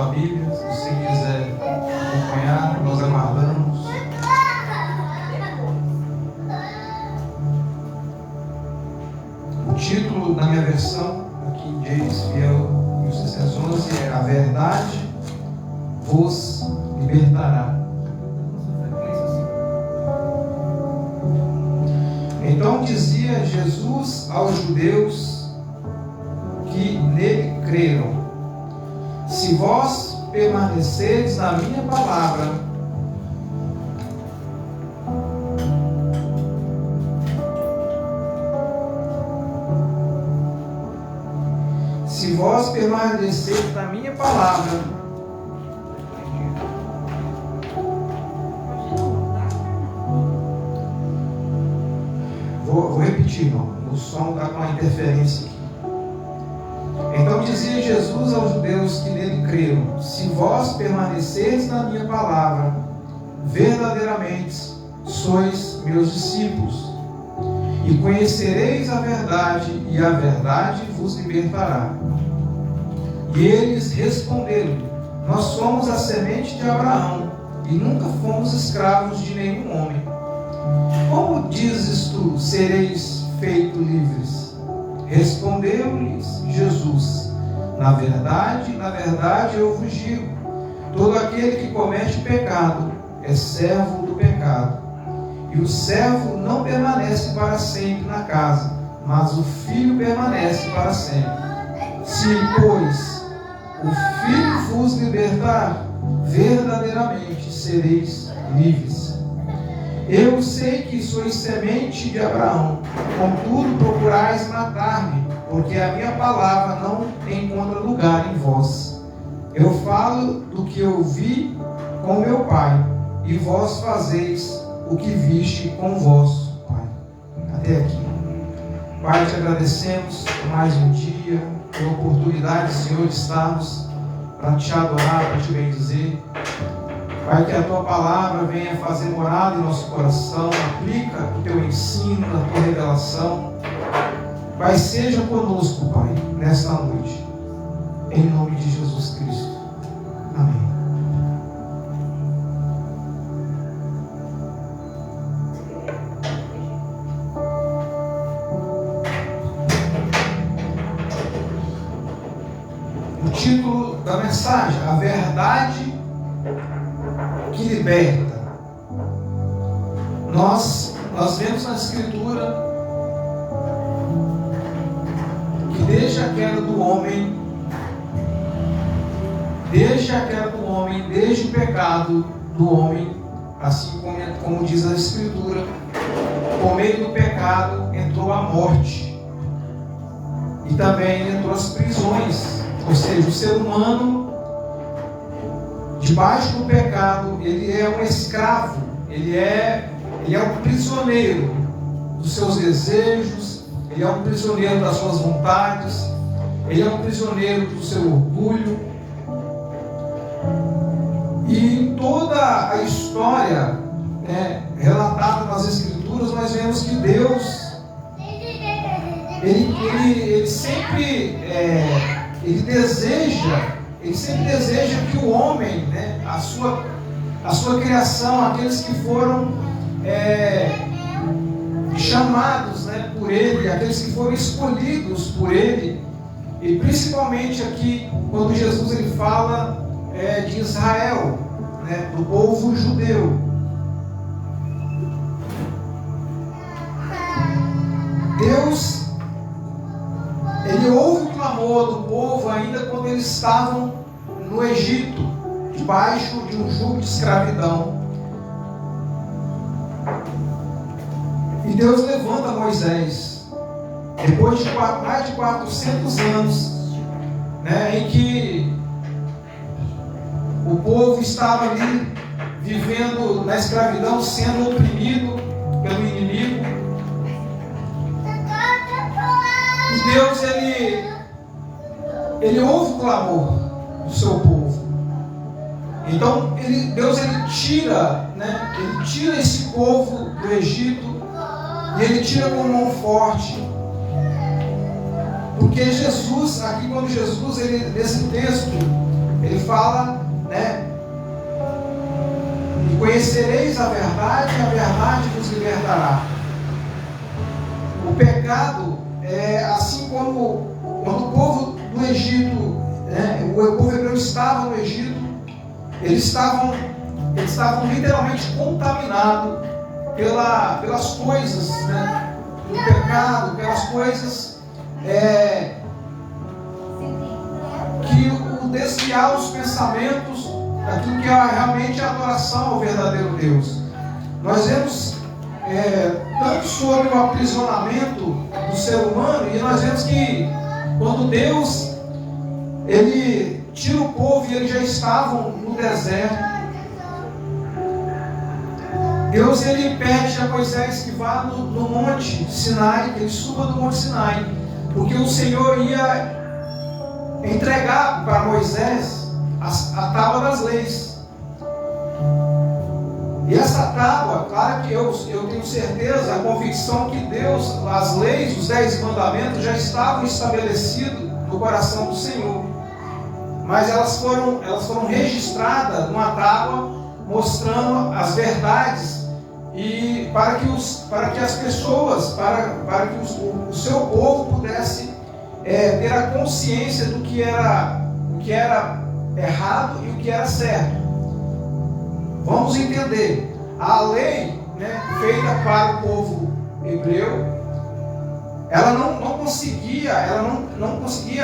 sua Bíblia, se você quiser acompanhar, nós aguardamos. O título da minha versão, aqui em James Fiel 1611, é A Verdade vos libertará. Então dizia Jesus aos judeus que nele creram: se vós permaneceres na minha palavra, se vós permaneceres na minha palavra, vou repetir, irmão, o som está com uma interferência aqui. Então dizia Jesus aos judeus que nele creram: se vós permaneceres na minha palavra, verdadeiramente sois meus discípulos, e conhecereis a verdade, e a verdade vos libertará. E eles responderam: nós somos a semente de Abraão, e nunca fomos escravos de nenhum homem. Como dizes tu, sereis feitos livres? Respondeu-lhes Jesus: na verdade eu vos digo, todo aquele que comete pecado é servo do pecado. E o servo não permanece para sempre na casa, mas o filho permanece para sempre. Se, pois, o filho vos libertar, verdadeiramente sereis livres. Eu sei que sois semente de Abraão, contudo procurais matar-me, porque a minha palavra não encontra lugar em vós. Eu falo do que eu vi com meu pai, e vós fazeis o que viste com vosso pai. Até aqui. Pai, te agradecemos por mais um dia, pela oportunidade, Senhor, de estarmos para te adorar, para te bendizer. Pai, que a tua palavra venha fazer morada em nosso coração, aplica o teu ensino, a tua revelação. Pai, seja conosco, Pai, nesta noite, em nome de Jesus Cristo. Amém. O título da mensagem: A Verdade que Liberta. Nós vemos na Escritura que desde a queda do homem, desde o pecado do homem, assim como diz a Escritura, por meio do pecado entrou a morte e também entrou as prisões. Ou seja, o ser humano, debaixo do pecado, ele é um escravo, ele é um prisioneiro dos seus desejos, ele é um prisioneiro das suas vontades, ele é um prisioneiro do seu orgulho. E em toda a história relatada nas Escrituras, nós vemos que Deus, ele sempre deseja que o homem, a sua criação, aqueles que foram chamados por Ele, aqueles que foram escolhidos por Ele, e principalmente aqui, quando Jesus ele fala de Israel, do povo judeu. Deus, ele ouve o clamor do povo ainda quando eles estavam no Egito, debaixo de um jugo de escravidão. E Deus levanta Moisés, depois de mais de 400 anos, em que o povo estava ali vivendo na escravidão, sendo oprimido pelo inimigo. E Deus, ele ouve o clamor do seu povo. Então Deus tira esse povo do Egito, e ele tira com mão forte. Porque Jesus, aqui quando Jesus, nesse texto, ele fala, né? E conhecereis a verdade vos libertará. O pecado é assim como quando o povo do Egito, né, o povo hebreu estava no Egito, eles estavam literalmente contaminados pelas coisas, né, do pecado, pelas coisas que o desviar os pensamentos daquilo que é realmente a adoração ao verdadeiro Deus. Nós vemos tanto sobre o aprisionamento do ser humano, e nós vemos que quando Deus ele tira o povo e eles já estavam no deserto, Deus ele pede a Moisés que vá no monte Sinai, que ele suba do monte Sinai, porque o Senhor ia entregar para Moisés a tábua das leis. E essa tábua, claro que eu tenho certeza, a convicção que Deus, as leis, os 10 mandamentos já estavam estabelecidos no coração do Senhor. Mas elas foram registradas numa tábua, mostrando as verdades, e para que as pessoas, para que o seu povo pudesse ter a consciência do que era errado e o que era certo. Vamos entender, a lei, né, feita para o povo hebreu, ela não conseguia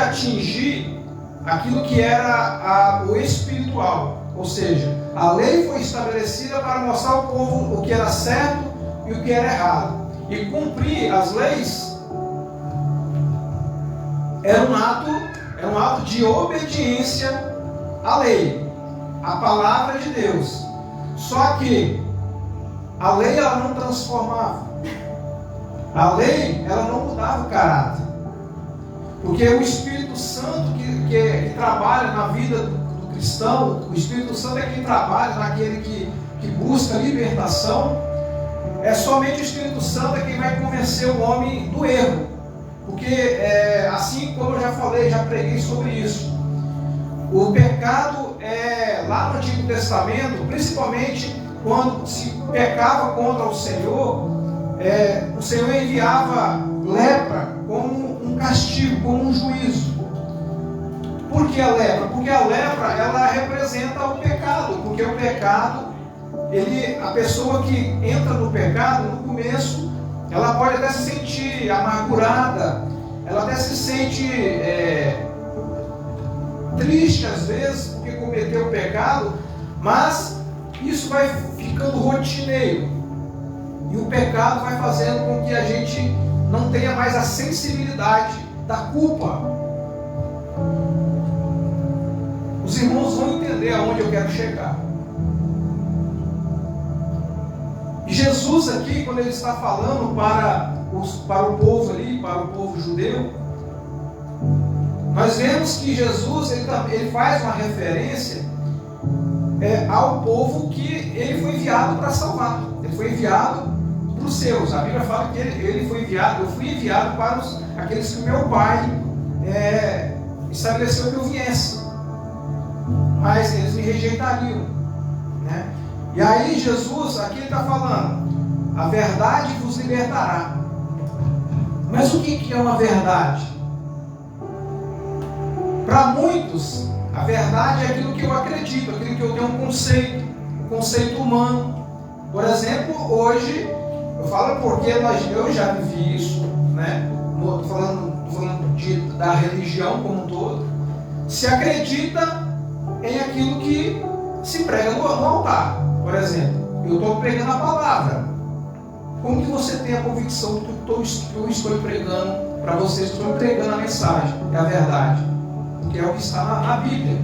atingir aquilo que era o espiritual. Ou seja, a lei foi estabelecida para mostrar ao povo o que era certo e o que era errado. E cumprir as leis era um ato de obediência à lei, à palavra de Deus. Só que a lei ela não transformava. A lei ela não mudava o caráter. Porque o Espírito Santo que trabalha na vida do cristão, o Espírito Santo é quem trabalha naquele que busca libertação. É somente o Espírito Santo é quem vai convencer o homem do erro. Porque assim como eu já falei, já preguei sobre isso, o pecado lá no Antigo Testamento, principalmente quando se pecava contra o Senhor enviava lepra como um castigo, como um juízo. Por que a lepra? Porque a lepra ela representa o pecado, porque o pecado, a pessoa que entra no pecado, no começo, ela pode até se sentir amargurada, ela até se sente triste às vezes, porque cometeu o pecado, mas isso vai ficando rotineiro. E o pecado vai fazendo com que a gente não tenha mais a sensibilidade da culpa. Os irmãos vão entender aonde eu quero chegar. E Jesus aqui, quando ele está falando para o povo ali, para o povo judeu, nós vemos que Jesus ele faz uma referência ao povo que ele foi enviado para salvar. Ele foi enviado para os seus. A Bíblia fala que ele foi enviado, eu fui enviado para aqueles que o meu Pai estabeleceu que eu viesse. Mas eles me rejeitariam, né? E aí Jesus, aqui ele está falando, a verdade vos libertará. Mas o que é uma verdade? Para muitos, a verdade é aquilo que eu acredito, aquilo que eu tenho um conceito humano. Por exemplo, hoje, eu falo porque eu já vivi isso, né? Estou falando da religião como um todo. Se acredita em aquilo que se prega no altar. Por exemplo, eu estou pregando a palavra. Como que você tem a convicção do que eu estou pregando para vocês? Estou pregando a mensagem, é a verdade, porque é o que está na Bíblia.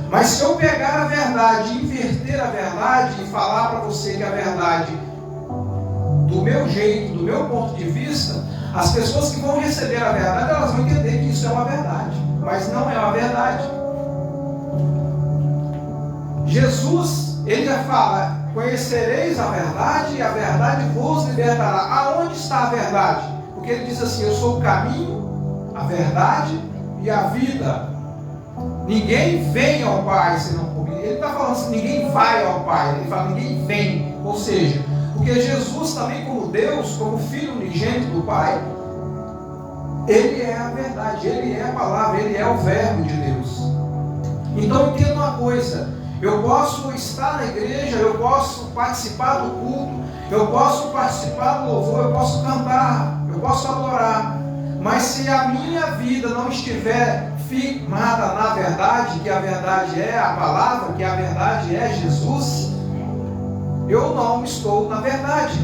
Mas se eu pegar a verdade, inverter a verdade e falar para você que a verdade, do meu jeito, do meu ponto de vista, as pessoas que vão receber a verdade, elas vão entender que isso é uma verdade, mas não é uma verdade. Jesus, ele já fala, conhecereis a verdade e a verdade vos libertará. Aonde está a verdade? Porque ele diz assim, eu sou o caminho, a verdade e a vida. Ninguém vem ao Pai senão por mim. Ele está falando assim, ninguém vai ao Pai. Ele fala, ninguém vem. Ou seja, porque Jesus também como Deus, como Filho unigênito do Pai, Ele é a verdade, Ele é a palavra, Ele é o verbo de Deus. Então entenda uma coisa, eu posso estar na igreja, eu posso participar do culto, eu posso participar do louvor, eu posso cantar, eu posso adorar, mas se a minha vida não estiver firmada na verdade, que a verdade é a palavra, que a verdade é Jesus, eu não estou na verdade.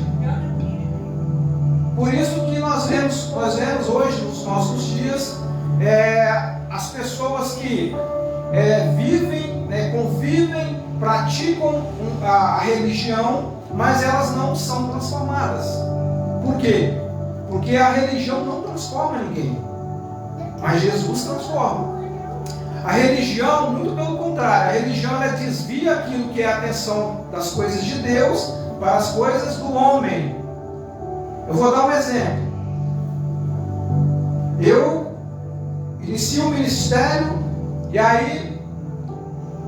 Por isso que nós vemos hoje, nos nossos dias, as pessoas que vivem, convivem, praticam a religião, mas elas não são transformadas. Por quê? Porque a religião não transforma ninguém, mas Jesus transforma. A religião, muito pelo contrário, a religião ela desvia aquilo que é a atenção das coisas de Deus para as coisas do homem. Eu vou dar um exemplo. Eu inicio um ministério e aí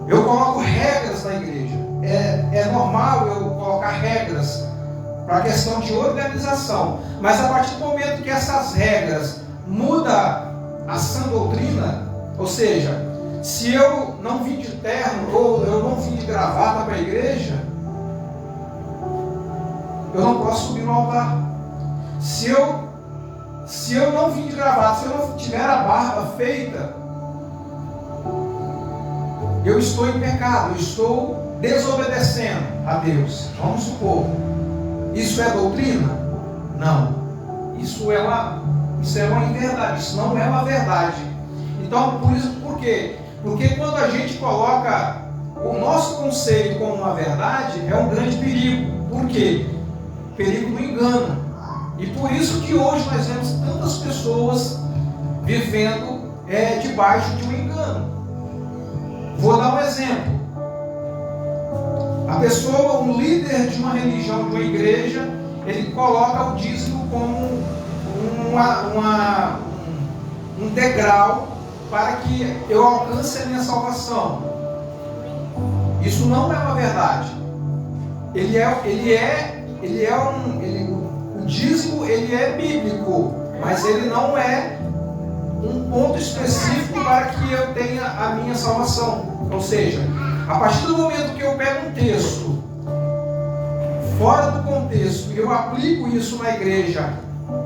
eu coloco regras na igreja. É normal eu colocar regras para a questão de organização. Mas a partir do momento que essas regras mudam a sã doutrina, ou seja, se eu não vim de terno ou eu não vim de gravata para a igreja, eu não posso subir no altar. Se eu não vim de gravata, se eu não tiver a barba feita, eu estou em pecado, eu estou desobedecendo a Deus. Vamos supor, isso é doutrina? Não. Isso é uma inverdade, isso não é uma verdade. Então, por quê? Porque quando a gente coloca o nosso conceito como uma verdade, é um grande perigo. Por quê? Perigo do engano. E por isso que hoje nós vemos tantas pessoas vivendo debaixo de um engano. Vou dar um exemplo. A pessoa, um líder de uma religião, de uma igreja, ele coloca o dízimo como um degrau para que eu alcance a minha salvação. Isso não é uma verdade. O dízimo ele é bíblico, mas ele não é um ponto específico para que eu tenha a minha salvação. Ou seja, a partir do momento que eu pego um texto fora do contexto e eu aplico isso na igreja,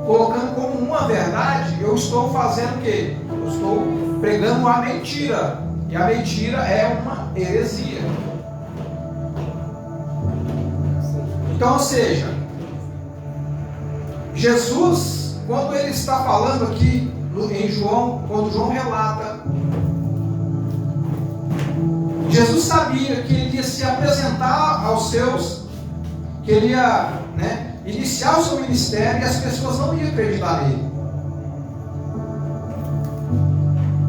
colocando como uma verdade, eu estou fazendo o quê? Eu estou pregando a mentira. E a mentira é uma heresia. Então, ou seja, Jesus, quando ele está falando aqui em João, quando João relata, Jesus sabia que ele ia se apresentar aos seus, que ele ia iniciar o seu ministério e as pessoas não iam acreditar nele.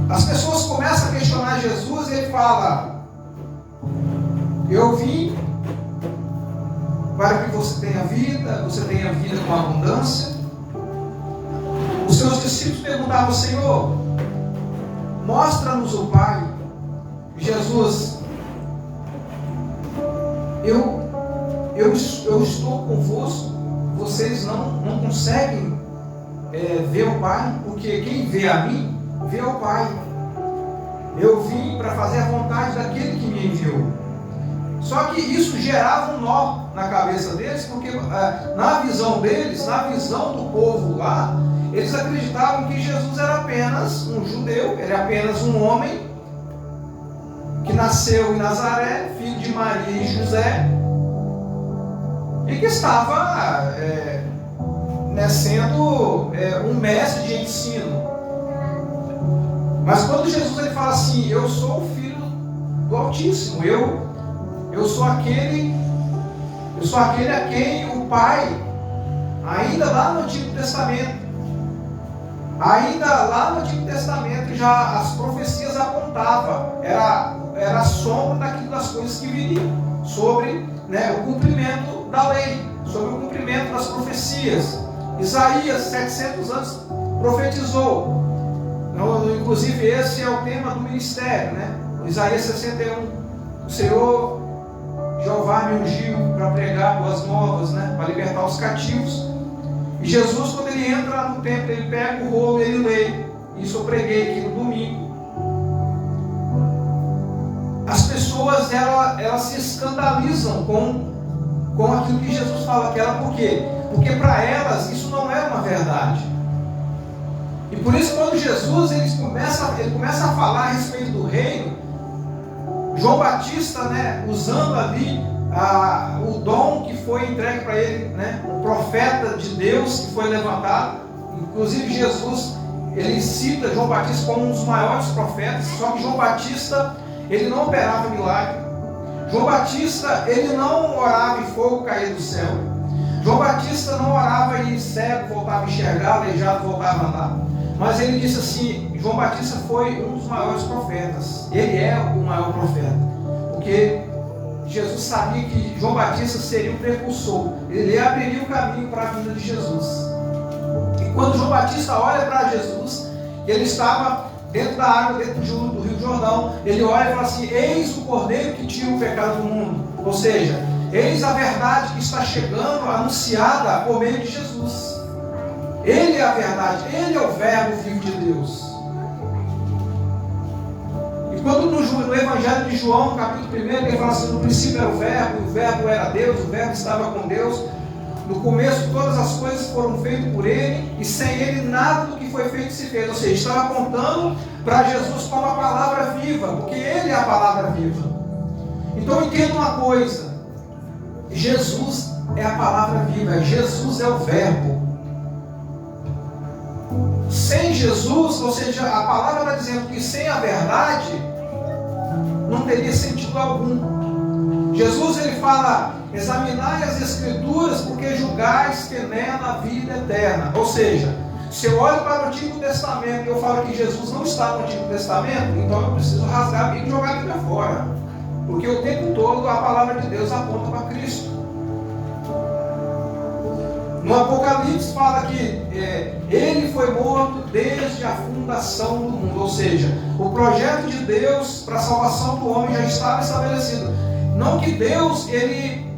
As pessoas começam a questionar Jesus e ele fala: eu vim para que você tenha vida com abundância. Os seus discípulos perguntavam: Senhor, mostra-nos o Pai. Jesus, eu estou convosco, vocês não conseguem ver o Pai, porque quem vê a mim, vê o Pai. Eu vim para fazer a vontade daquele que me enviou. Só que isso gerava um nó na cabeça deles, porque na visão deles, na visão do povo lá, eles acreditavam que Jesus era apenas um judeu, ele era apenas um homem que nasceu em Nazaré, filho de Maria e José, e que estava sendo um mestre de ensino. Mas quando Jesus ele fala assim: eu sou o Filho do Altíssimo, eu sou aquele a quem o Pai, ainda lá no Antigo Testamento, já as profecias apontavam, era a sombra daquilo das coisas que viriam, sobre o cumprimento da lei, sobre o cumprimento das profecias. Isaías, 700 anos, profetizou. Inclusive esse é o tema do ministério, né? Isaías 61, o Senhor Jeová me ungiu para pregar boas novas, né? Para libertar os cativos. E Jesus, quando ele entra no templo, ele pega o rolo e ele lê. Isso eu preguei aqui no domingo. As pessoas elas se escandalizam com aquilo que Jesus fala. Por quê? Porque para elas isso não é uma verdade. E por isso, quando Jesus ele começa a falar a respeito do reino, João Batista, né, usando ali o dom que foi entregue para ele, né, o profeta de Deus que foi levantado. Inclusive Jesus, ele cita João Batista como um dos maiores profetas. Só que João Batista, ele não operava milagre. João Batista, ele não orava e fogo caía do céu. João Batista não orava e cego voltava a enxergar, aleijado voltava a andar. Mas ele disse assim, João Batista foi um dos maiores profetas. Ele é o maior profeta. Porque Jesus sabia que João Batista seria o precursor. Ele abriria o caminho para a vinda de Jesus. E quando João Batista olha para Jesus, ele estava dentro da água, dentro do Rio Jordão, ele olha e fala assim: eis o Cordeiro que tira o pecado do mundo. Ou seja, eis a verdade que está chegando, anunciada por meio de Jesus. Ele é a verdade, ele é o verbo vivo de Deus. E quando no Evangelho de João, no capítulo 1, ele fala assim: no princípio era o verbo era Deus, o verbo estava com Deus. No começo todas as coisas foram feitas por ele, e sem ele nada do que foi feito se fez. Ou seja, estava apontando para Jesus como a palavra viva, porque ele é a palavra viva. Então entenda uma coisa: Jesus é a palavra viva, Jesus é o verbo. Sem Jesus, ou seja, a palavra está dizendo que sem a verdade não teria sentido algum. Jesus ele fala: examinai as Escrituras, porque julgais que nela a vida eterna. Ou seja, se eu olho para o Antigo Testamento e eu falo que Jesus não está no Antigo Testamento, então eu preciso rasgar a Bíblia e jogar a Bíblia fora. Porque o tempo todo a palavra de Deus aponta para Cristo. No Apocalipse fala que ele foi morto desde a fundação do mundo. Ou seja, o projeto de Deus para a salvação do homem já estava estabelecido. Não que Deus ele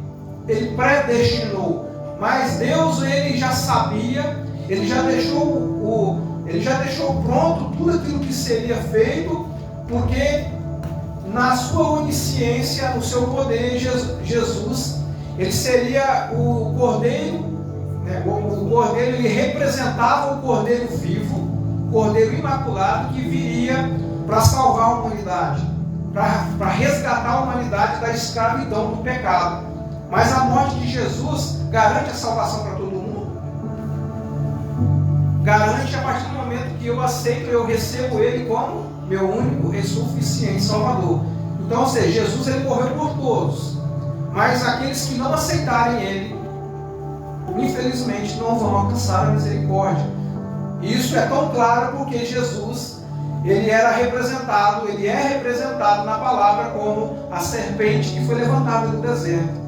predestinou, mas Deus ele já sabia, ele já deixou pronto tudo aquilo que seria feito, porque na sua onisciência, no seu poder, Jesus, ele seria o Cordeiro. O Cordeiro ele representava o Cordeiro vivo, o Cordeiro imaculado que viria para salvar a humanidade, para resgatar a humanidade da escravidão do pecado. Mas a morte de Jesus garante a salvação para todo mundo? Garante a partir do momento que eu aceito, eu recebo Ele como meu único e suficiente Salvador. Então, ou seja, Jesus ele morreu por todos, mas aqueles que não aceitarem Ele, infelizmente não vão alcançar a misericórdia. Isso é tão claro porque Jesus ele é representado na palavra como a serpente que foi levantada no deserto.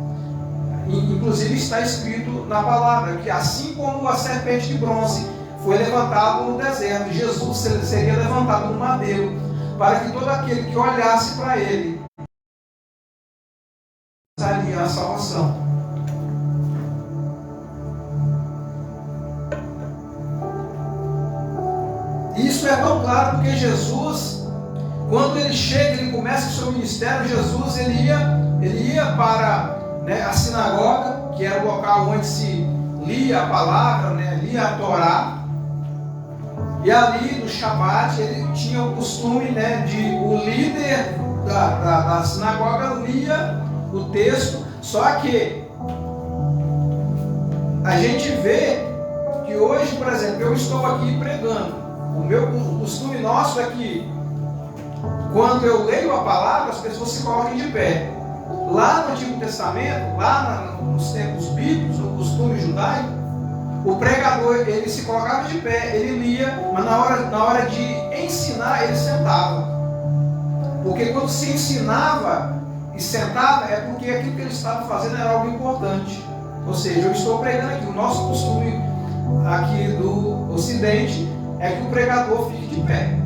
Inclusive está escrito na palavra que assim como a serpente de bronze foi levantada no deserto, Jesus seria levantado no madeiro, para que todo aquele que olhasse para ele seria a salvação. Isso é tão claro porque Jesus, quando ele chega, ele começa o seu ministério, Jesus ele ia para a sinagoga, que era o local onde se lia a palavra, lia a Torá, e ali no Shabat ele tinha o costume de o líder da sinagoga lia o texto, só que a gente vê que hoje, por exemplo, eu estou aqui pregando. O costume nosso é que quando eu leio a palavra, as pessoas se coloquem de pé. Lá no Antigo Testamento, lá nos tempos bíblicos, no costume judaico, o pregador ele se colocava de pé, ele lia, mas na hora de ensinar ele sentava. Porque quando se ensinava e sentava, é porque aquilo que ele estava fazendo era algo importante. Ou seja, eu estou pregando aqui, o nosso costume aqui do Ocidente é que o pregador fique de pé.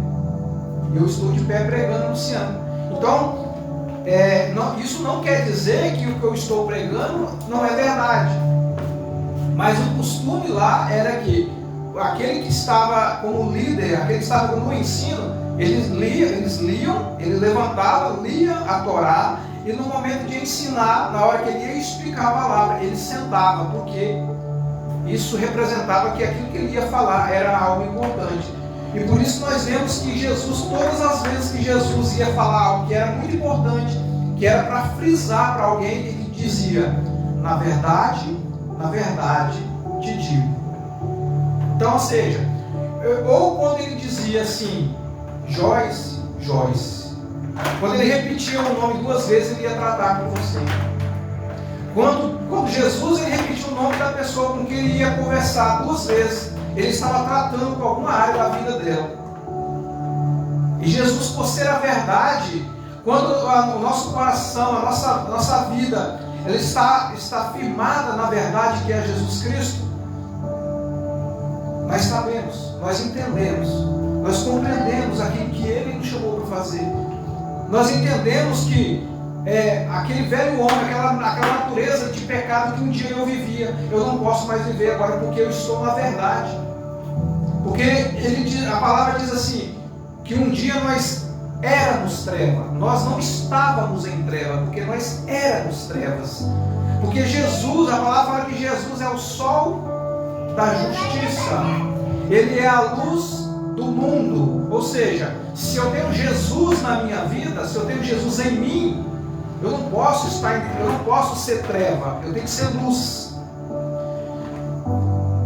E eu estou de pé pregando, anunciando. Então, isso não quer dizer que o que eu estou pregando não é verdade. Mas o costume lá era que aquele que estava como líder, aquele que estava no ensino, eles liam, ele levantava, lia a Torá, e no momento de ensinar, na hora que ele ia explicar a palavra, ele sentava, porque isso representava que aquilo que ele ia falar era algo importante. E por isso nós vemos que Jesus, todas as vezes que Jesus ia falar algo que era muito importante, que era para frisar para alguém, ele dizia: na verdade, te digo. Então, ou seja, ou quando ele dizia assim, Joyce, quando ele repetia o nome 2 vezes, ele ia tratar com você. Quando Jesus ele repetiu o nome da pessoa com quem ele ia conversar 2 vezes, ele estava tratando com alguma área da vida dela. E Jesus, por ser a verdade, quando o nosso coração, a nossa vida, ela está firmada na verdade que é Jesus Cristo, nós sabemos, nós entendemos, nós compreendemos aquilo que Ele nos chamou para fazer. Nós entendemos que aquele velho homem, aquela natureza de pecado que um dia eu vivia, eu não posso mais viver agora porque eu estou na verdade. Porque a palavra diz assim, que um dia nós éramos treva, nós não estávamos em treva, porque nós éramos trevas. Porque Jesus, a palavra fala que Jesus é o sol da justiça, Ele é a luz do mundo. Ou seja, se eu tenho Jesus na minha vida, se eu tenho Jesus em mim, eu não posso ser treva, eu tenho que ser luz.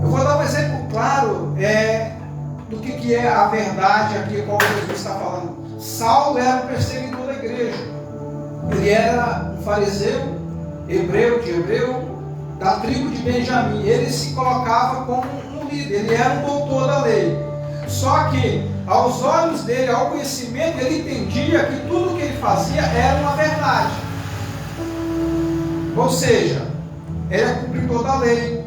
Eu vou dar um exemplo claro do que é a verdade aqui, qual Jesus está falando. Saulo era um perseguidor da igreja. Ele era um fariseu, hebreu, da tribo de Benjamim. Ele se colocava como um líder, ele era um doutor da lei. Só que, aos olhos dele, ao conhecimento, ele entendia que tudo que ele fazia era uma verdade. Ou seja, ele é cumpridor da lei.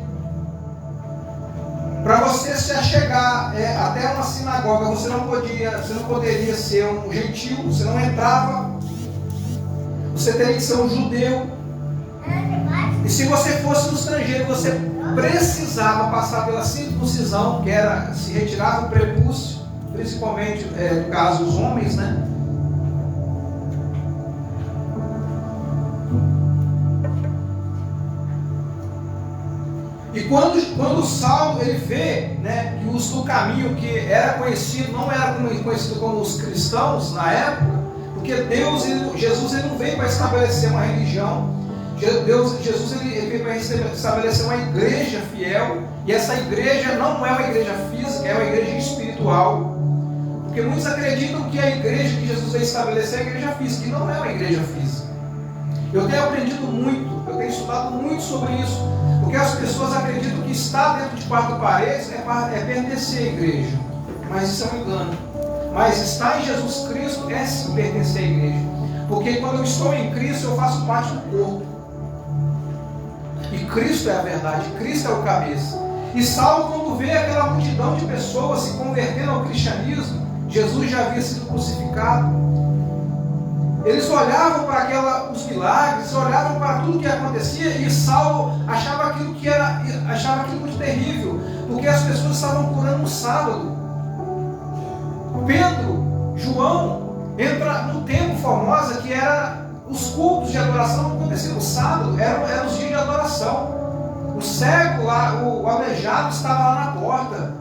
Para você se achegar até uma sinagoga, você não poderia ser um gentil, você não entrava, você teria que ser um judeu. E se você fosse um estrangeiro, você precisava passar pela circuncisão, que era, se retirava o prepúcio, principalmente, no caso, os homens, né? E quando Saulo ele vê, né, que os do caminho, que era conhecido, não era conhecido como os cristãos na época, porque Jesus ele não veio para estabelecer uma religião. Jesus ele veio para estabelecer uma igreja fiel, e essa igreja não é uma igreja física, é uma igreja espiritual. Porque muitos acreditam que a igreja que Jesus veio estabelecer é a igreja física, e não é uma igreja física. Eu tenho aprendido muito, eu tenho estudado muito sobre isso, porque as pessoas acreditam que estar dentro de 4 paredes é pertencer à igreja, mas isso é um engano. Mas estar em Jesus Cristo é sim pertencer à igreja, porque quando eu estou em Cristo eu faço parte do corpo, e Cristo é a verdade, Cristo é o cabeça. E Saulo, quando vê aquela multidão de pessoas se convertendo ao cristianismo, Jesus já havia sido crucificado. Eles olhavam para os milagres, olhavam para tudo que acontecia, e Saulo achava aquilo muito terrível, porque as pessoas estavam curando no sábado. Pedro, João, entra no templo Formosa, que era os cultos de adoração que aconteciam no sábado, eram os dias de adoração. O cego lá, o aleijado estava lá na porta.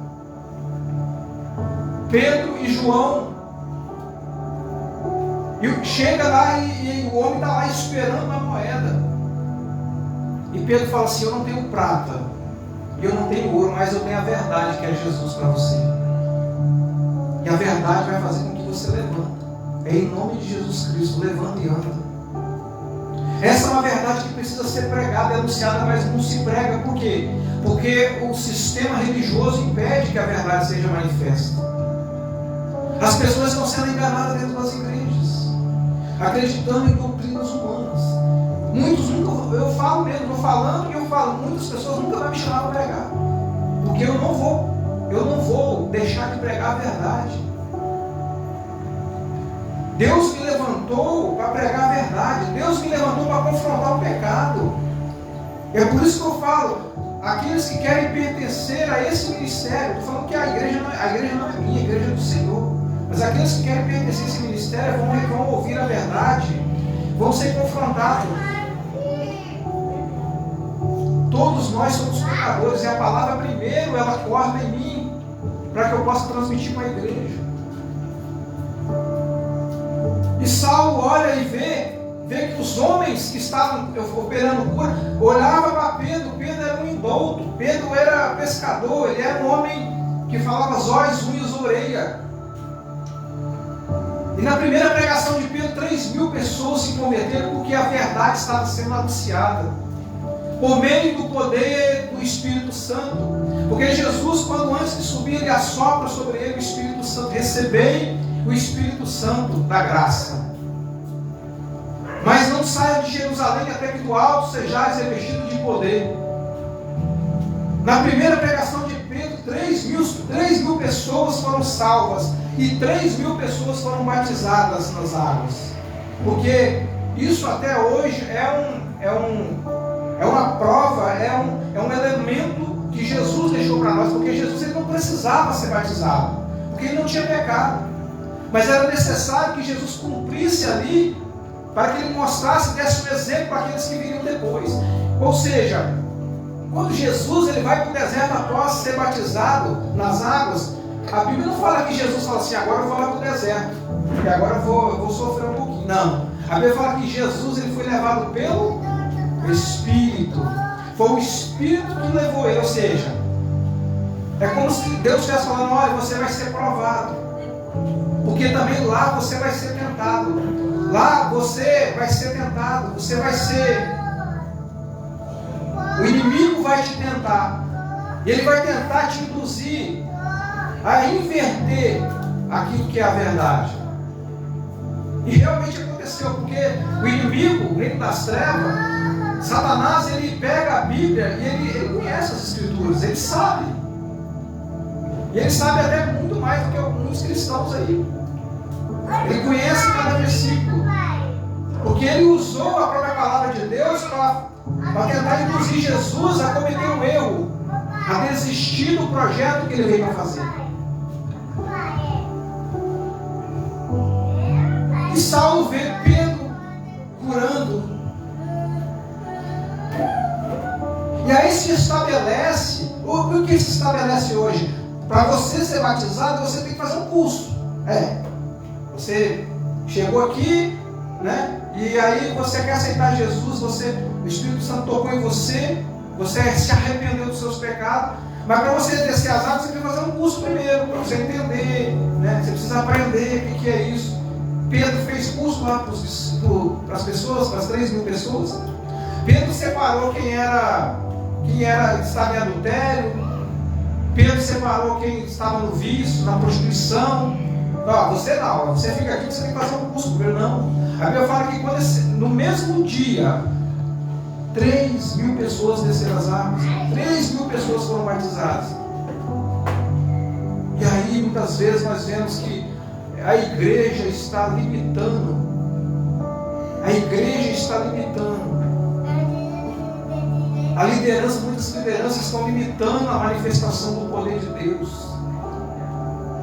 Pedro e João, e chega lá e o homem está lá esperando a moeda. E Pedro fala assim: eu não tenho prata, eu não tenho ouro, mas eu tenho a verdade, que é Jesus para você. E a verdade vai fazer com que você levanta. É em nome de Jesus Cristo, levanta e anda. Essa é uma verdade que precisa ser pregada, anunciada, mas não se prega. Por quê? Porque o sistema religioso impede que a verdade seja manifesta. As pessoas estão sendo enganadas dentro das igrejas, acreditando em doutrinas humanas. Muitos nunca, eu falo mesmo, estou falando e eu falo, muitas pessoas nunca vão me chamar para pregar, porque eu não vou deixar de pregar a verdade. Deus me levantou para pregar a verdade. Deus me levantou para confrontar o pecado. É por isso que eu falo, aqueles que querem pertencer a esse ministério, estou falando que a igreja não é minha, a igreja é do Senhor. Mas aqueles que querem pertencer a esse ministério vão ouvir a verdade, vão ser confrontados. Todos nós somos pecadores, e a palavra primeiro, ela corta em mim, para que eu possa transmitir para a igreja. E Saulo olha e vê que os homens que estavam operando cura, olhavam para Pedro. Pedro era um indouto, Pedro era pescador, ele era um homem que falava zóis, unhas, orelha. E na primeira pregação de Pedro, 3.000 pessoas se converteram, porque a verdade estava sendo anunciada, por meio do poder do Espírito Santo. Porque Jesus, quando antes de subir, ele assopra sobre ele o Espírito Santo. Recebei o Espírito Santo da graça. Mas não saia de Jerusalém até que do alto sejais revestido de poder. Na primeira pregação de Pedro, 3.000 pessoas foram salvas e 3.000 pessoas foram batizadas nas águas. Porque isso até hoje é uma prova, é um elemento que Jesus deixou para nós. Porque Jesus, ele não precisava ser batizado, porque ele não tinha pecado. Mas era necessário que Jesus cumprisse ali, para que ele mostrasse, desse um exemplo para aqueles que viriam depois. Ou seja, quando Jesus ele vai para o deserto após ser batizado nas águas, a Bíblia não fala que Jesus fala assim, agora eu vou lá para o deserto, e agora eu vou sofrer um pouquinho. Não. A Bíblia fala que Jesus ele foi levado pelo Espírito. Foi o Espírito que levou ele. Ou seja, é como se Deus estivesse falando, olha, você vai ser provado. Porque também lá você vai ser tentado. Lá você vai ser tentado. Você vai ser... O inimigo vai te tentar. E ele vai tentar te induzir a inverter aquilo que é a verdade. E realmente aconteceu. Porque o inimigo, o reino das trevas, Satanás, ele pega a Bíblia e ele conhece as Escrituras. Ele sabe. E ele sabe até muito mais do que alguns cristãos aí. Ele conhece cada versículo. Porque ele usou a própria palavra de Deus para tentar induzir Jesus a cometer um erro, a desistir do projeto que ele veio para fazer. E Saulo vê Pedro curando. E aí se estabelece, o que se estabelece hoje? Para você ser batizado, você tem que fazer um curso. Você chegou aqui, né? E aí você quer aceitar Jesus, o Espírito Santo tocou em você, você se arrependeu dos seus pecados, mas para você descer as águas, você tem que fazer um curso primeiro, para você entender, né? Você precisa aprender o que é isso. Pedro fez curso lá para as pessoas, para as 3.000 pessoas. Pedro separou quem estava em adultério. Pedro separou quem estava no vício, na prostituição. Não, você não, você fica aqui, você tem que fazer um curso primeiro. Não. A Bíblia fala que no mesmo dia 3.000 pessoas desceram as águas, 3.000 pessoas foram batizadas. E aí muitas vezes nós vemos que a igreja está limitando. A igreja está limitando. A liderança, muitas lideranças estão limitando a manifestação do poder de Deus,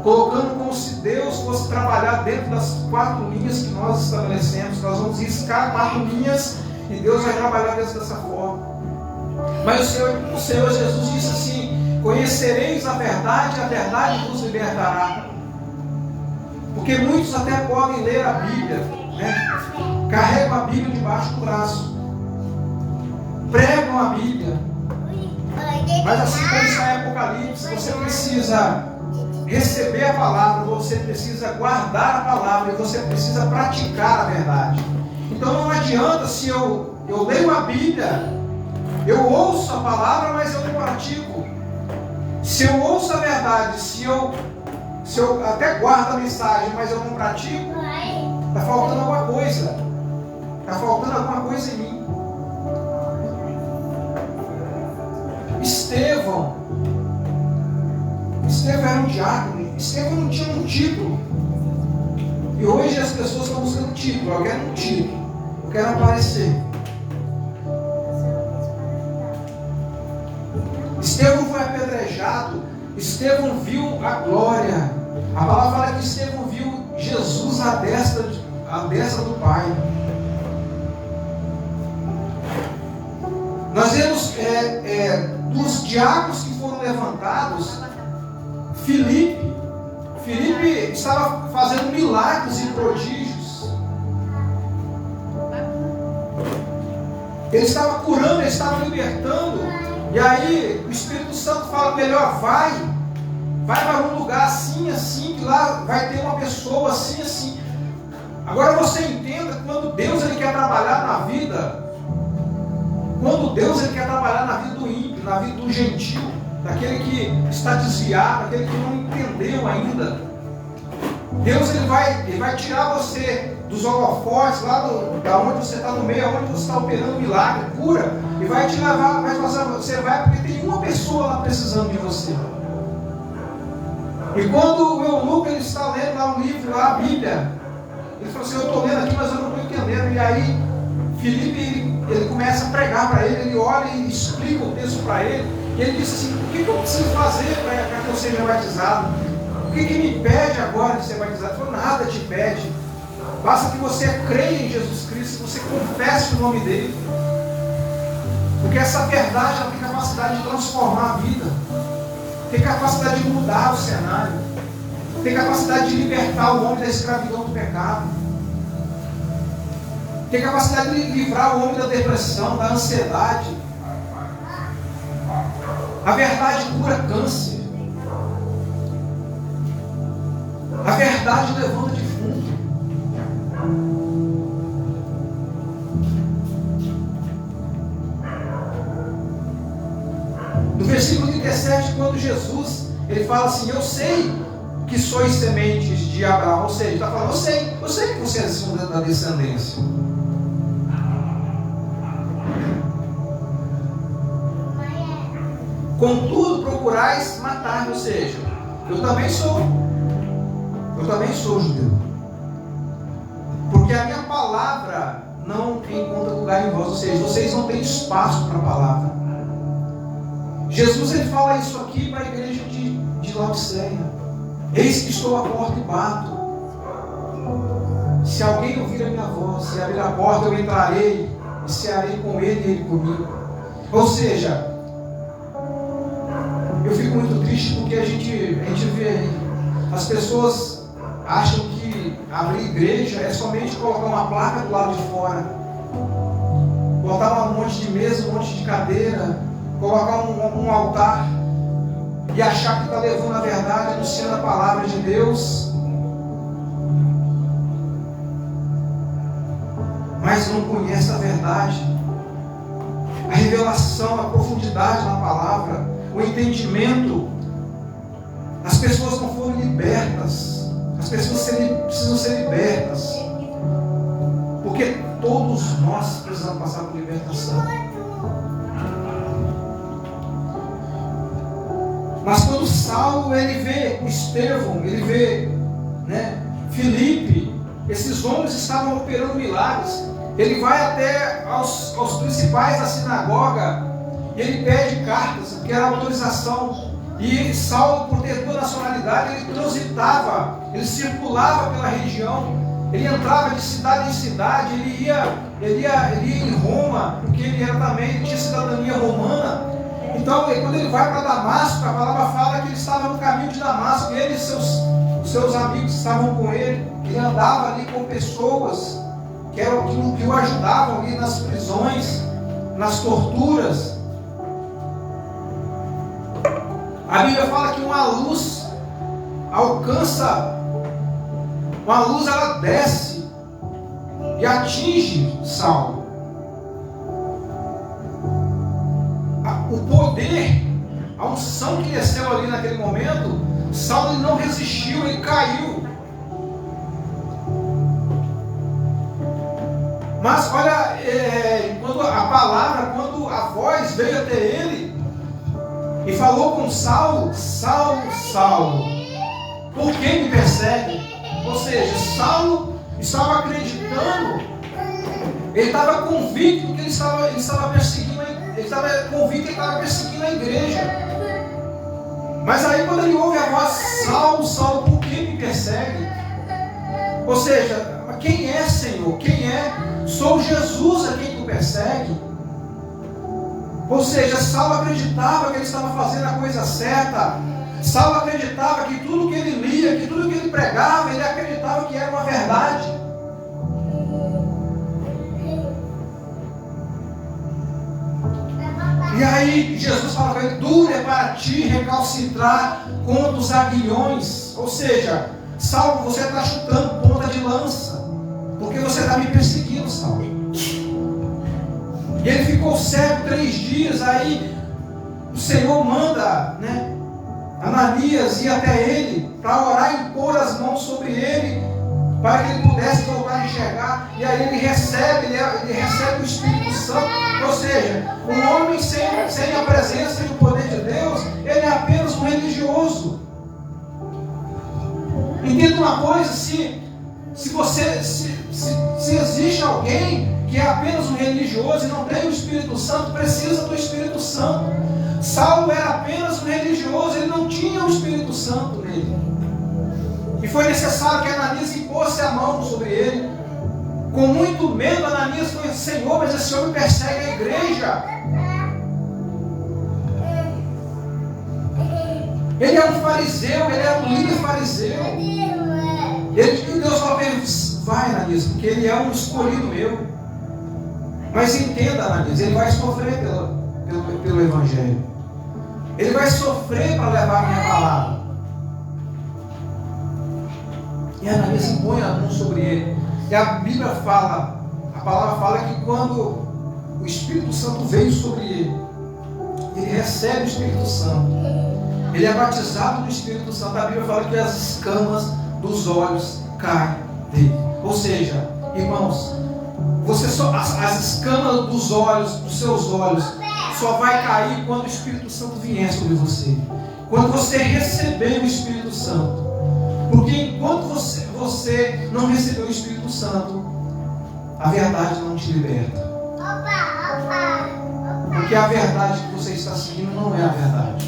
colocando como se Deus fosse trabalhar dentro das 4 linhas que nós estabelecemos. Nós vamos riscar 4 linhas e Deus vai trabalhar dessa forma. Mas o Senhor Jesus disse assim: conhecereis a verdade vos libertará. Porque muitos até podem ler a Bíblia, né? Carregam a Bíblia debaixo do braço, pregam a Bíblia, mas assim como está em Apocalipse, você precisa receber a palavra, você precisa guardar a palavra e você precisa praticar a verdade. Então não adianta se eu leio a Bíblia, eu ouço a palavra, mas eu não pratico. Se eu ouço a verdade, se eu até guardo a mensagem, mas eu não pratico, está faltando alguma coisa. Está faltando alguma coisa em mim. Estevão era um diácono. Estevão não tinha um título. E hoje as pessoas estão buscando título. Eu quero um título, eu quero aparecer. Estevão foi apedrejado, Estevão viu a glória. A palavra fala que Estevão viu Jesus à destra do Pai. Nós vemos dos diáconos que foram levantados, Filipe estava fazendo milagres e prodígios. Ele estava curando, ele estava libertando. E aí o Espírito Santo fala: melhor vai para um lugar assim, assim, que lá vai ter uma pessoa assim, assim. Agora você entenda, quando Deus ele quer trabalhar na vida, quando Deus ele quer trabalhar na vida do ímpio, na vida do gentil, daquele que está desviado, daquele que não entendeu ainda, Deus ele vai tirar você dos holofotes, lá da onde você está no meio, onde você está operando milagre, cura, e vai te levar, você vai porque tem uma pessoa lá precisando de você. E quando o eunuco ele está lendo lá um livro, lá a Bíblia, ele falou assim: eu estou lendo aqui, mas eu não estou entendendo. E aí Filipe ele começa a pregar para ele, ele olha e explica o texto para ele, e ele diz assim: o que eu preciso fazer para que eu seja batizado? O que me impede agora de ser batizado? Ele falou: nada te impede, basta que você creia em Jesus Cristo, que você confesse o nome dele, porque essa verdade ela tem capacidade de transformar a vida, tem capacidade de mudar o cenário, tem capacidade de libertar o homem da escravidão do pecado, tem capacidade de livrar o homem da depressão, da ansiedade. A verdade cura câncer. A verdade levanta defunto. No versículo 37, quando Jesus ele fala assim: eu sei que sois sementes de Abraão, ou seja, ele está falando: eu sei que vocês são da descendência. Contudo procurais matar-me, ou seja, eu também sou judeu, porque a minha palavra não encontra lugar em vós, ou seja, vocês não têm espaço para a palavra. Jesus ele fala isso aqui para a igreja de Laodiceia: eis que estou à porta e bato, se alguém ouvir a minha voz, se abrir a porta, eu entrarei e cearei com ele e ele comigo. Ou seja, eu fico muito triste porque a gente vê, as pessoas acham que abrir igreja é somente colocar uma placa do lado de fora, botar um monte de mesa, um monte de cadeira, colocar um altar e achar que está levando a verdade, anunciando a palavra de Deus, mas não conhece a verdade, a revelação, a profundidade na palavra, o entendimento. As pessoas não foram libertas, as pessoas precisam ser libertas, porque todos nós precisamos passar por libertação. Mas quando Saulo ele vê Estevão, ele vê Filipe, esses homens estavam operando milagres, ele vai até aos principais da sinagoga e ele pede cartas, que era autorização. E Saulo, por ter dupla nacionalidade, ele transitava, ele circulava pela região, ele entrava de cidade em cidade, ele ia em Roma, porque ele tinha cidadania romana. Então, quando ele vai para Damasco, a palavra fala que ele estava no caminho de Damasco, ele e seus amigos estavam com ele, ele andava ali com pessoas que o ajudavam ali nas prisões, nas torturas. A Bíblia fala que uma luz ela desce e atinge Saulo. O poder, a unção que desceu ali naquele momento, Saulo não resistiu, ele caiu. Mas olha, quando a voz veio até ele e falou com Saulo: Saulo, Saulo, por que me persegue? Ou seja, Saulo estava acreditando, ele estava convicto que ele estava perseguindo, ele estava convicto que ele estava perseguindo a igreja. Mas aí quando ele ouve a voz, Saulo, Saulo, por que me persegue? Ou seja, quem é, Senhor? Quem é? Sou Jesus a quem tu persegue. Ou seja, Saulo acreditava que ele estava fazendo a coisa certa. Saulo acreditava que tudo que ele lia, que tudo que ele pregava, ele acreditava que era uma verdade. E aí Jesus fala para ele: duro é para ti recalcitrar contra os aguilhões. Ou seja, Saulo, você está chutando ponta de lança, porque você está me perseguindo, Saulo. E ele ficou cego 3 dias. Aí o Senhor manda, Ananias ir até ele para orar e impor as mãos sobre ele, para que ele pudesse voltar a enxergar. E aí ele recebe o Espírito Santo. Ou seja, um homem sem a presença e o poder de Deus, ele é apenas um religioso. Entenda uma coisa: se existe alguém que é apenas um religioso e não tem o Espírito Santo, precisa do Espírito Santo. Saulo era apenas um religioso, ele não tinha o Espírito Santo nele. E foi necessário que Ananias impôsse a mão sobre ele. Com muito medo, Ananias foi: Senhor, mas esse homem persegue a igreja. Ele é um fariseu, ele é um líder fariseu. E Deus falou para ele: vai, Ananias, porque ele é um escolhido meu. Mas entenda, Ananias, ele vai sofrer pelo Evangelho. Ele vai sofrer para levar a minha palavra. E Ananias impõe a mão sobre ele. E a Bíblia fala, a palavra fala que quando o Espírito Santo veio sobre ele, ele recebe o Espírito Santo. Ele é batizado no Espírito Santo. A Bíblia fala que as escamas dos olhos caem dele. Ou seja, irmãos, as escamas dos seus olhos, só vai cair quando o Espírito Santo vier sobre você. Quando você receber o Espírito Santo. Porque enquanto você não recebeu o Espírito Santo, a verdade não te liberta. Porque a verdade que você está seguindo não é a verdade.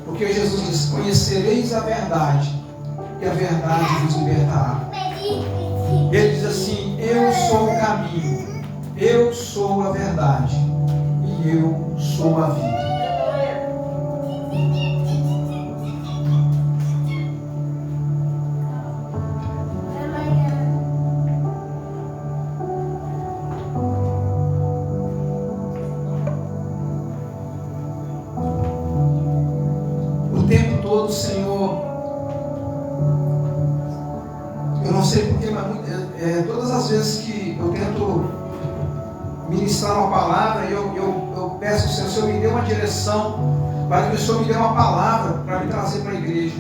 Porque Jesus diz: conhecereis a verdade, e a verdade vos libertará. Ele diz assim: eu sou o caminho, eu sou a verdade, e eu sou a vida. O tempo todo, Senhor, eu não sei porquê, mas todas as vezes que eu tento ministrar uma palavra, eu peço ao Senhor: o Senhor me dê uma direção, para que o Senhor me dê uma palavra para me trazer para a igreja.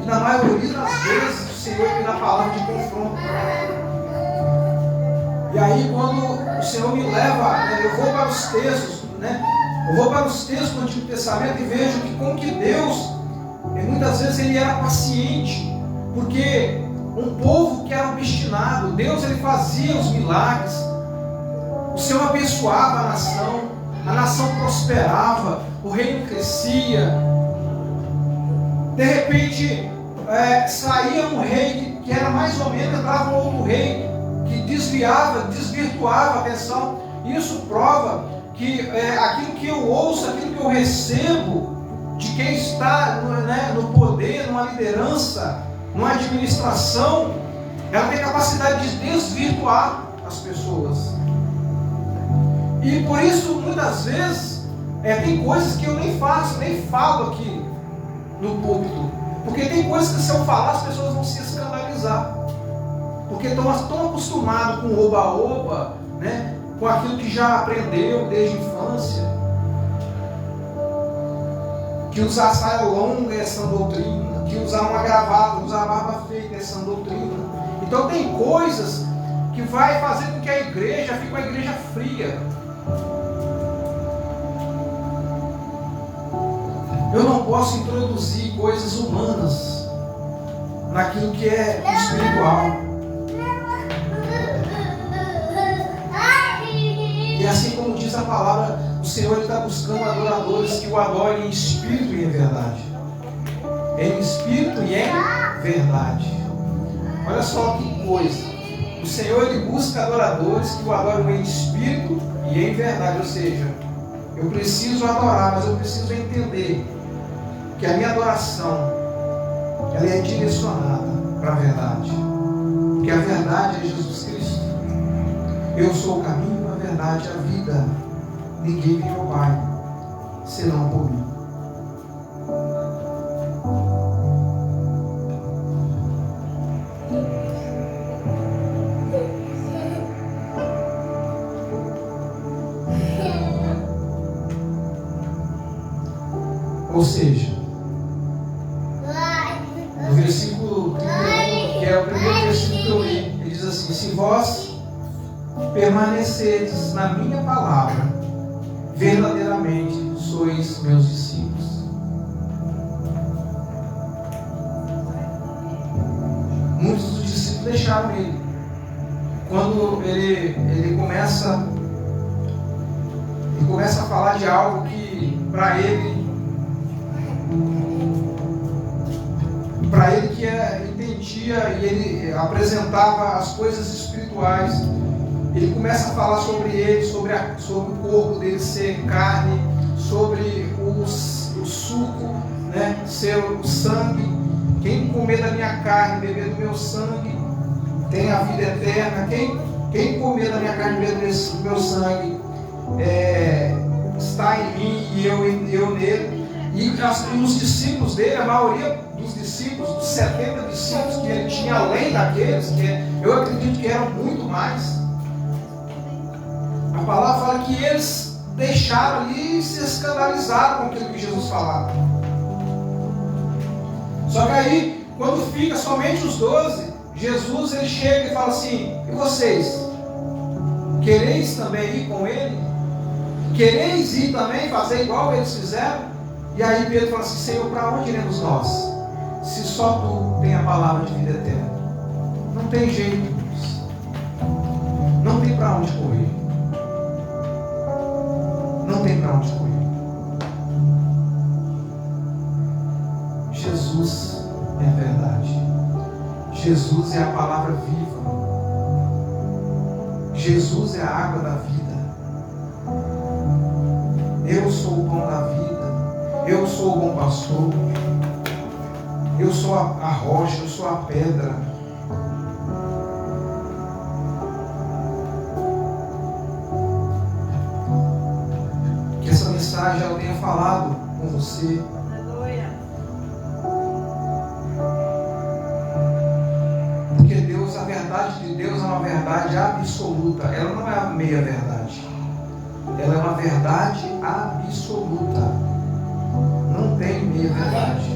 E na maioria das vezes o Senhor me dá palavra de confronto. E aí quando o Senhor me leva, eu vou para os textos, eu vou para os textos do Antigo Testamento e vejo que como que Deus, muitas vezes ele era paciente, porque um povo que era obstinado, Deus ele fazia os milagres, o Senhor abençoava a nação prosperava, o reino crescia. De repente saía um rei que era mais ou menos, entrava um outro rei que desvirtuava a atenção. Isso prova que aquilo que eu ouço, aquilo que eu recebo de quem está no poder, numa liderança, numa administração, ela tem capacidade de desvirtuar as pessoas. E por isso, muitas vezes, tem coisas que eu nem falo aqui no púlpito. Porque tem coisas que se eu falar, as pessoas vão se escandalizar. Porque estão tão acostumados com o oba-oba, com aquilo que já aprendeu desde a infância. Que usar saia longa é essa doutrina. Que usar uma gravata, usar barba feita é essa doutrina. Então tem coisas que vai fazer com que a igreja fique uma igreja fria. Eu não posso introduzir coisas humanas naquilo que é espiritual. palavra, o Senhor está buscando adoradores que o adorem em espírito e em verdade. Em espírito e em verdade. Olha só que coisa. O Senhor, Ele busca adoradores que o adoram em espírito e em verdade. Ou seja, eu preciso adorar, mas eu preciso entender que a minha adoração, ela é direcionada para a verdade. Porque a verdade é Jesus Cristo. Eu sou o caminho, a verdade e a vida. Ninguém vem ao Pai, senão por mim. Ou seja, no versículo 31, que é o primeiro versículo que eu li, ele diz assim: se vós permanecerdes na minha palavra, verdadeiramente sois meus discípulos. Muitos dos discípulos deixaram ele. Quando ele começa a falar de algo que para ele que entendia e ele apresentava as coisas espirituais, ele começa a falar sobre ele, sobre o corpo dele ser carne, sobre o suco, né, ser o sangue. Quem comer da minha carne, beber do meu sangue, tem a vida eterna. Quem comer da minha carne, beber do meu sangue, está em mim e eu nele. E os discípulos dele, a maioria dos discípulos, dos 70 discípulos que ele tinha, além daqueles, que eu acredito que eram muito mais, a palavra fala que eles deixaram ali e se escandalizaram com aquilo que Jesus falava. Só que aí, quando fica somente os 12, Jesus ele chega e fala assim: e vocês? Quereis também ir com ele? Quereis ir também fazer igual eles fizeram? E aí Pedro fala assim: Senhor, para onde iremos nós? Se só Tu tem a palavra de vida eterna. Não tem jeito, não tem para onde correr. Não tem para onde correr. Jesus é a verdade. Jesus é a palavra viva. Jesus é a água da vida. Eu sou o pão da vida. Eu sou o bom pastor. Eu sou a rocha, eu sou a pedra. Que essa mensagem eu tenha falado com você. Porque Deus, a verdade de Deus é uma verdade absoluta. Ela não é a meia verdade. Ela é uma verdade absoluta. Não tem meia verdade.